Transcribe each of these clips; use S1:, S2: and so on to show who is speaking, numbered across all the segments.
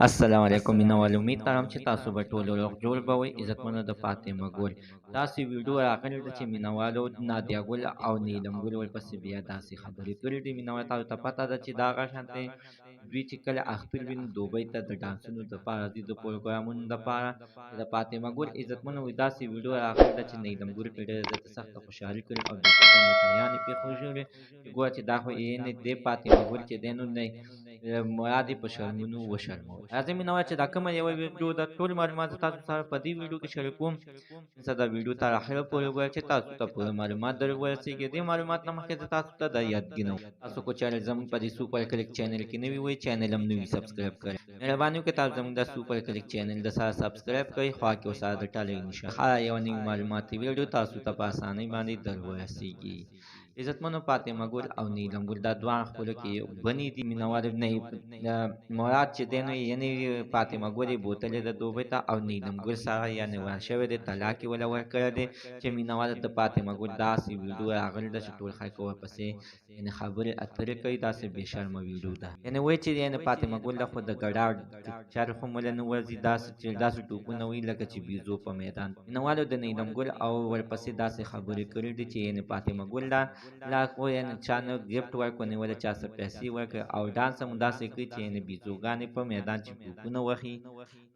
S1: السلام علیکم مینوال امید لرم چې تاسو به ټول روغ جوړ به وئ عزتمنو د فاطمه ګل داسې ویډیو راغلی ده چې مینوالو نادیه ګل او نیلم ګل ورپسې بیا داسې خبرې کړې دي مینوال تاسو ته پته ده چې دغه شانتې دوی چې کله اختر وي نو دوبۍ ته د ډانسونو دپاره ځي د پروګرامونو دپاره چې د فاطمه ګل عزتمنو وایي داسې ویډیو راغلی ده چې نیلم ګل پرې ډېره زیاته سخته خوشحالي کړې او دوی ته مټایانې پرېښودلې چې ګوره چې دا خو یعنې دې فاطمه ګل چې دی نو مراد یې په شرمونو وشرمول راځئ مینه وایه چې دا کومه یوه ویډیو ده ټول معلومات زه تاسو سره په دې ویډیو کې شریکوم زه دا ویډیو تر اخره پورې وګورئ چې تاسو ته پوره معلومات در ورسیږي دې معلومات نه مخکې زه تاسو ته دا یادګي نوم تاسو کو چینل زموږ په دې سوپر کلیک چینل کې نوي وئ چینل هم نوي سبسکرایب کړئ مهرباني وکړئ تاسو زموږ د سوپر کلیک چینل د سره سبسکرایب کړئ خوا کې ورسره د ټالۍ نښه هره یوه نوي معلوماتي ویډیو تاسو ته په اسانۍ باندې در ورسیږي عزتمنو فاطمه ګل او نیلم ګل دا دواړه خپلو کې بنې دي مینهوال مراد چې دی نو یعنې فاطمه ګل یې بوتلې ده دوبۍ ته او نیلم ګل سره یعنې ور شوی دی طلاق یې وله ورکړی دی چې مینهوال د فاطمه ګل داسې ویډیو راغلې ده چې ټول خلک ورپسې یعنې خبرې اترې کوي داسې بې شرمه ویډیو ده یعنې وایي چې یعنې فاطمه ګل له خو د ګډاډ چرخ هم وله نه ورځي داسې ټوپونه وي لکه چې بیزو په میدان مینهوالو د نیلم ګل او ورپسې داسې خبرې کړې دي چې یعنې فاطمه ګل لا خو یعنې چا نه ګفټ ورکړو نیولی چا څه پیسې ورکړې او ډانس هم داسې کوي چې یعنې بیزوګانې په میدان چې ټوپونه وهي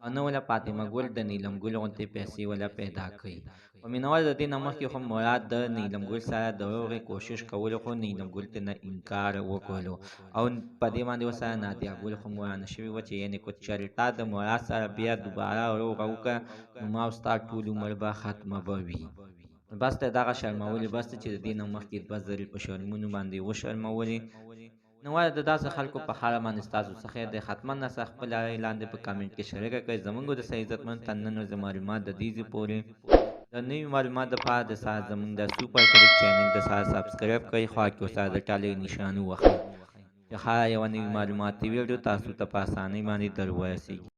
S1: او نه وله فاطمه ګل د نیلم ګل غوندې پیسې وله پیدا کوي په مینوال د دې نه مخکې خو مراد د نیلم ګل سره د هغې کوشش کولو خو نیلم ګل ته نه انکار وکړلو او په دې باندې ورسره نادیه ګل خو موانه شوې وه چې یعنې که چېرې تا د مراد سره بیا دوباره روغه وکړه نو ما او ستا ټول عمر به ختمه به وي بس ته دغه شرمولې بس ته چې د دې نه مخکې 2 ځلې په شرمونو باندې وشرمولې نو وایه د داسې خلکو په حاله باندې ستاسو څه خیر دی حتما نسه خپل رایې لاندې په کامنټ کې شریکه کړئ زموږ د صحیح عزتمند تننو د معلومات د دې پورې د نوي معلومات دپاره د سره زموږ د سوپر کلیک چینل د سره سبسکرایب کړئ خوا کې ورسره د ټالۍ نښان ووهئ چې هره یوه نوي معلوماتي ویډیو تاسو ته په اسانۍ باندې در ورسیږي